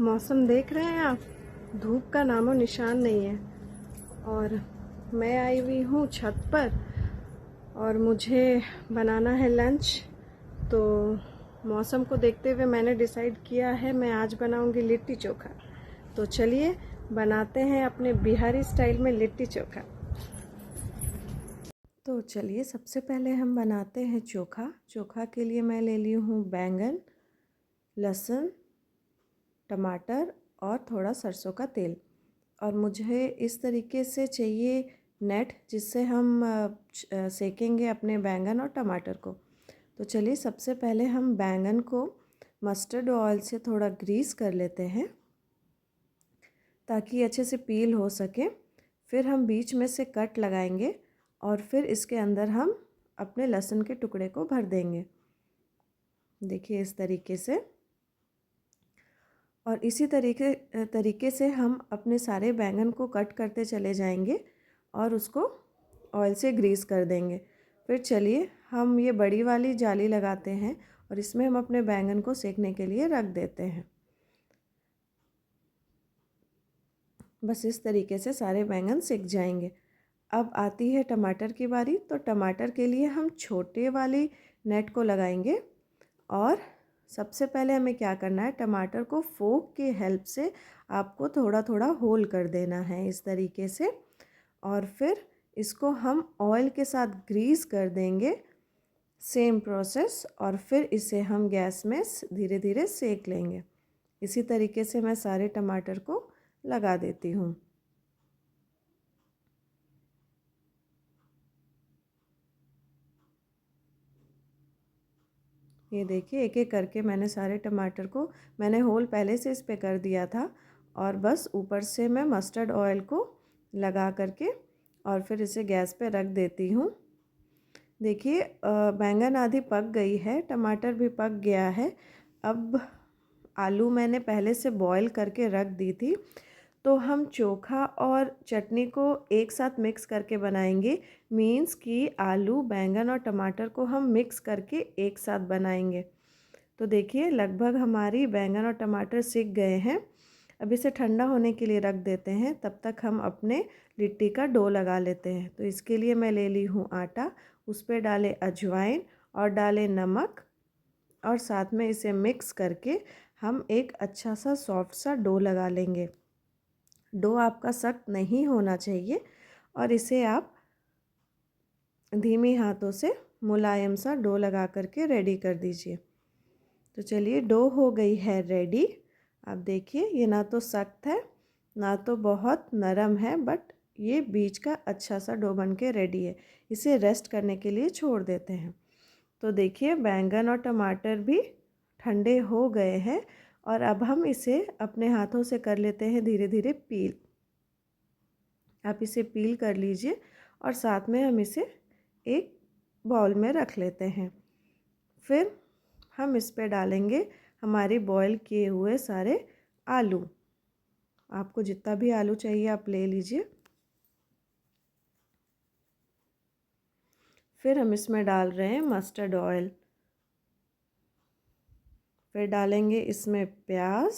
मौसम देख रहे हैं आप, धूप का नामो निशान नहीं है। और मैं आई हुई हूँ छत पर और मुझे बनाना है लंच। तो मौसम को देखते हुए मैंने डिसाइड किया है मैं आज बनाऊंगी लिट्टी चोखा। तो चलिए बनाते हैं अपने बिहारी स्टाइल में लिट्टी चोखा। तो चलिए सबसे पहले हम बनाते हैं चोखा। चोखा के लिए मैं ले ली हूँ बैंगन, लहसुन, टमाटर और थोड़ा सरसों का तेल। और मुझे इस तरीके से चाहिए नेट जिससे हम सेकेंगे अपने बैंगन और टमाटर को। तो चलिए सबसे पहले हम बैंगन को मस्टर्ड ऑयल से थोड़ा ग्रीस कर लेते हैं ताकि अच्छे से पील हो सके। फिर हम बीच में से कट लगाएंगे और फिर इसके अंदर हम अपने लहसुन के टुकड़े को भर देंगे। देखिए इस तरीके से। और इसी तरीके से हम अपने सारे बैंगन को कट करते चले जाएंगे और उसको ऑयल से ग्रीस कर देंगे। फिर चलिए हम ये बड़ी वाली जाली लगाते हैं और इसमें हम अपने बैंगन को सेकने के लिए रख देते हैं। बस इस तरीके से सारे बैंगन सिक जाएंगे। अब आती है टमाटर की बारी। तो टमाटर के लिए हम छोटे वाली नेट को लगाएंगे और सबसे पहले हमें क्या करना है, टमाटर को फोक के हेल्प से आपको थोड़ा थोड़ा होल कर देना है इस तरीके से। और फिर इसको हम ऑयल के साथ ग्रीस कर देंगे, सेम प्रोसेस। और फिर इसे हम गैस में धीरे धीरे सेक लेंगे। इसी तरीके से मैं सारे टमाटर को लगा देती हूँ। ये देखिए एक एक करके मैंने सारे टमाटर को, मैंने होल पहले से इस पे कर दिया था और बस ऊपर से मैं मस्टर्ड ऑयल को लगा करके और फिर इसे गैस पे रख देती हूँ। देखिए बैंगन आधी पक गई है, टमाटर भी पक गया है। अब आलू मैंने पहले से बॉईल करके रख दी थी। तो हम चोखा और चटनी को एक साथ मिक्स करके बनाएंगे। मीन्स कि आलू, बैंगन और टमाटर को हम मिक्स करके एक साथ बनाएंगे। तो देखिए लगभग हमारी बैंगन और टमाटर सिक गए हैं। अब इसे ठंडा होने के लिए रख देते हैं। तब तक हम अपने लिट्टी का डो लगा लेते हैं। तो इसके लिए मैं ले ली हूँ आटा, उस पर डाले अजवाइन और डाले नमक और साथ में इसे मिक्स करके हम एक अच्छा सा सॉफ्ट सा डो लगा लेंगे। डो आपका सख्त नहीं होना चाहिए और इसे आप धीमी हाथों से मुलायम सा डो लगा करके रेडी कर दीजिए। तो चलिए डो हो गई है रेडी। आप देखिए ये ना तो सख्त है ना तो बहुत नरम है, बट ये बीच का अच्छा सा डो बन के रेडी है। इसे रेस्ट करने के लिए छोड़ देते हैं। तो देखिए बैंगन और टमाटर भी ठंडे हो गए हैं और अब हम इसे अपने हाथों से कर लेते हैं धीरे धीरे पील। आप इसे पील कर लीजिए और साथ में हम इसे एक बाउल में रख लेते हैं। फिर हम इस पे डालेंगे हमारी बॉईल किए हुए सारे आलू। आपको जितना भी आलू चाहिए आप ले लीजिए। फिर हम इसमें डाल रहे हैं मस्टर्ड ऑयल। फिर डालेंगे इसमें प्याज,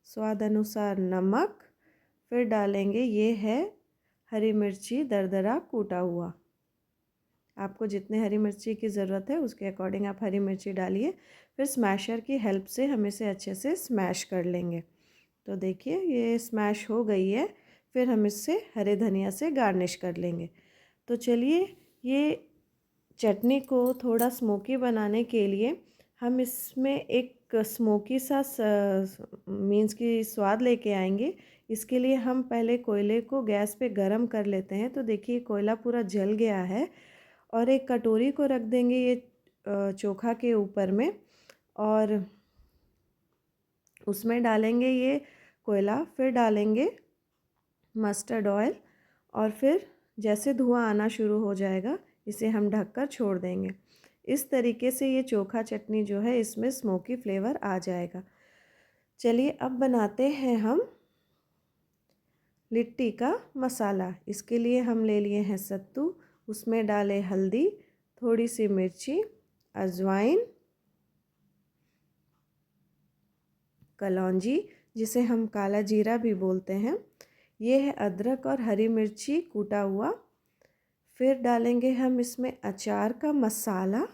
स्वाद अनुसार नमक। फिर डालेंगे ये है हरी मिर्ची दरदरा कूटा हुआ। आपको जितने हरी मिर्ची की ज़रूरत है उसके अकॉर्डिंग आप हरी मिर्ची डालिए। फिर स्मैशर की हेल्प से हम इसे अच्छे से स्मैश कर लेंगे। तो देखिए ये स्मैश हो गई है। फिर हम इससे हरे धनिया से गार्निश कर लेंगे। तो चलिए ये चटनी को थोड़ा स्मोकी बनाने के लिए हम इसमें एक स्मोकी सा मीन्स की स्वाद लेके आएंगे। इसके लिए हम पहले कोयले को गैस पे गरम कर लेते हैं। तो देखिए कोयला पूरा जल गया है और एक कटोरी को रख देंगे ये चोखा के ऊपर में और उसमें डालेंगे ये कोयला। फिर डालेंगे मस्टर्ड ऑयल और फिर जैसे धुआं आना शुरू हो जाएगा इसे हम ढककर छोड़ देंगे। इस तरीके से ये चोखा चटनी जो है इसमें स्मोकी फ्लेवर आ जाएगा। चलिए अब बनाते हैं हम लिट्टी का मसाला। इसके लिए हम ले लिए हैं सत्तू, उसमें डाले हल्दी, थोड़ी सी मिर्ची, अजवाइन, कलौंजी जिसे हम काला जीरा भी बोलते हैं, ये है अदरक और हरी मिर्ची कूटा हुआ। फिर डालेंगे हम इसमें अचार का मसाला,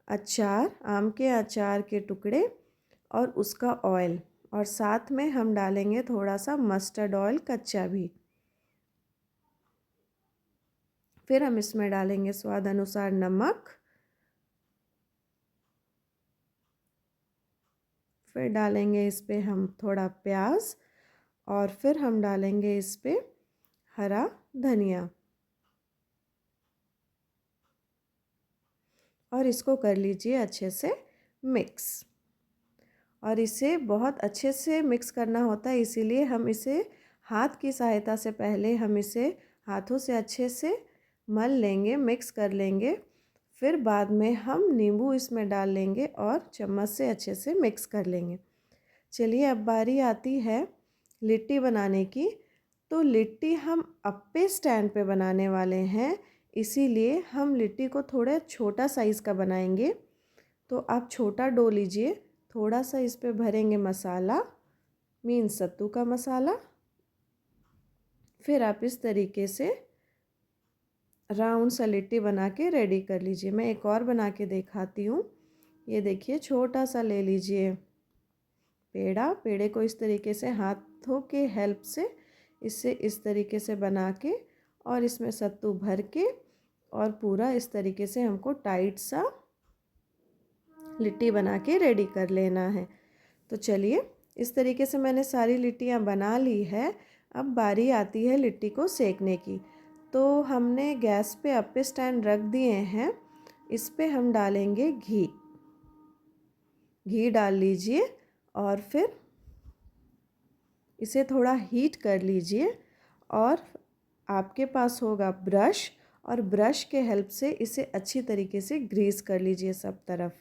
अचार, आम के अचार के टुकड़े और उसका ऑयल, और साथ में हम डालेंगे थोड़ा सा मस्टर्ड ऑयल कच्चा भी। फिर हम इसमें डालेंगे स्वाद अनुसार नमक, फिर डालेंगे इस पे हम थोड़ा प्याज, और फिर हम डालेंगे इस पे हरा धनिया, और इसको कर लीजिए अच्छे से मिक्स। और इसे बहुत अच्छे से मिक्स करना होता है, इसीलिए हम इसे हाथ की सहायता से पहले हम इसे हाथों से अच्छे से मल लेंगे, मिक्स कर लेंगे। फिर बाद में हम नींबू इसमें डाल लेंगे और चम्मच से अच्छे से मिक्स कर लेंगे। चलिए अब बारी आती है लिट्टी बनाने की। तो लिट्टी हम अप्पे स्टैंड पे बनाने वाले हैं, इसीलिए हम लिट्टी को थोड़ा छोटा साइज़ का बनाएंगे। तो आप छोटा डो लीजिए, थोड़ा सा इस पे भरेंगे मसाला, मीन सत्तू का मसाला। फिर आप इस तरीके से राउंड सा लिट्टी बना के रेडी कर लीजिए। मैं एक और बना के दिखाती हूँ। ये देखिए, छोटा सा ले लीजिए पेड़ा, पेड़े को इस तरीके से हाथों के हेल्प से इसे इस तरीके से बना के और इसमें सत्तू भर के और पूरा इस तरीके से हमको टाइट सा लिट्टी बना के रेडी कर लेना है। तो चलिए, इस तरीके से मैंने सारी लिट्टियाँ बना ली है। अब बारी आती है लिट्टी को सेकने की। तो हमने गैस पे अप्पे स्टैंड रख दिए हैं, इस पे हम डालेंगे घी। घी डाल लीजिए और फिर इसे थोड़ा हीट कर लीजिए, और आपके पास होगा ब्रश, और ब्रश के हेल्प से इसे अच्छी तरीके से ग्रीस कर लीजिए सब तरफ।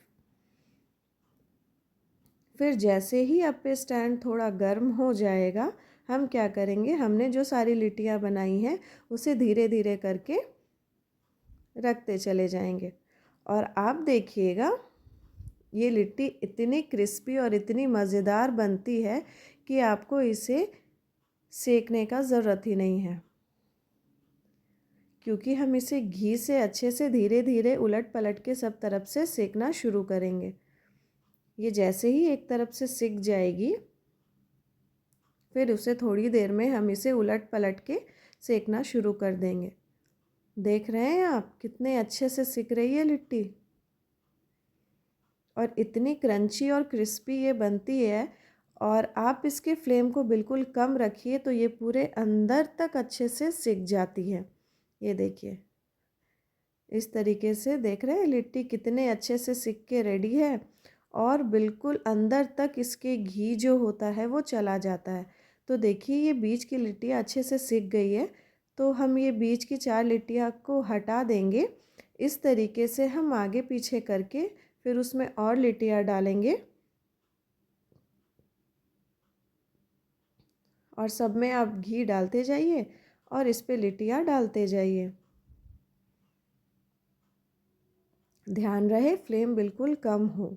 फिर जैसे ही अप्पे स्टैंड थोड़ा गर्म हो जाएगा, हम क्या करेंगे, हमने जो सारी लिट्टियाँ बनाई हैं उसे धीरे धीरे करके रखते चले जाएंगे। और आप देखिएगा, ये लिट्टी इतनी क्रिस्पी और इतनी मज़ेदार बनती है कि आपको इसे सेकने का ज़रूरत ही नहीं है, क्योंकि हम इसे घी से अच्छे से धीरे धीरे उलट पलट के सब तरफ से सेकना शुरू करेंगे। ये जैसे ही एक तरफ से सिक जाएगी, फिर उसे थोड़ी देर में हम इसे उलट पलट के सेकना शुरू कर देंगे। देख रहे हैं आप कितने अच्छे से सिक रही है लिट्टी, और इतनी क्रंची और क्रिस्पी ये बनती है। और आप इसके फ्लेम को बिल्कुल कम रखिए तो ये पूरे अंदर तक अच्छे से सिक जाती है। ये देखिए, इस तरीके से देख रहे हैं लिट्टी कितने अच्छे से सिक के रेडी है, और बिल्कुल अंदर तक इसके घी जो होता है वो चला जाता है। तो देखिए, ये बीच की लिट्टियाँ अच्छे से सिक गई है। तो हम ये बीच की 4 लिट्टियाँ को हटा देंगे। इस तरीके से हम आगे पीछे करके फिर उसमें और लिट्टियाँ डालेंगे, और सब में आप घी डालते जाइए और इस पे लिट्टियाँ डालते जाइए। ध्यान रहे फ्लेम बिल्कुल कम हो,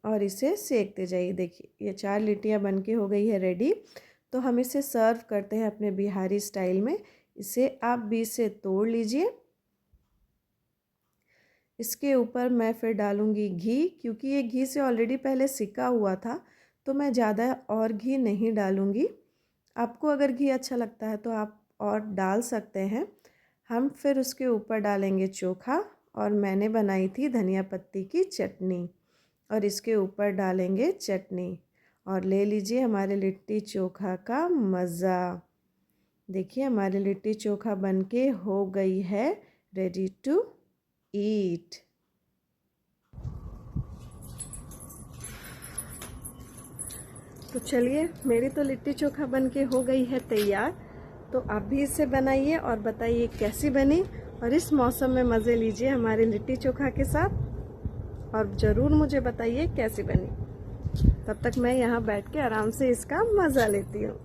और इसे सेकते जाइए। देखिए, ये 4 लिट्टियाँ बनके हो गई है रेडी। तो हम इसे सर्व करते हैं अपने बिहारी स्टाइल में। इसे आप बीच से तोड़ लीजिए। इसके ऊपर मैं फिर डालूँगी घी, क्योंकि ये घी से ऑलरेडी पहले सिका हुआ था, तो मैं ज़्यादा और घी नहीं डालूँगी। आपको अगर घी अच्छा लगता है तो आप और डाल सकते हैं। हम फिर उसके ऊपर डालेंगे चोखा, और मैंने बनाई थी धनिया पत्ती की चटनी, और इसके ऊपर डालेंगे चटनी, और ले लीजिए हमारे लिट्टी चोखा का मज़ा। देखिए, हमारी लिट्टी चोखा बनके हो गई है रेडी टू ईट। तो चलिए, मेरी तो लिट्टी चोखा बनके हो गई है तैयार। तो आप भी इसे बनाइए और बताइए कैसी बनी, और इस मौसम में मज़े लीजिए हमारे लिट्टी चोखा के साथ, और ज़रूर मुझे बताइए कैसी बनी। तब तक मैं यहाँ बैठ के आराम से इसका मज़ा लेती हूँ।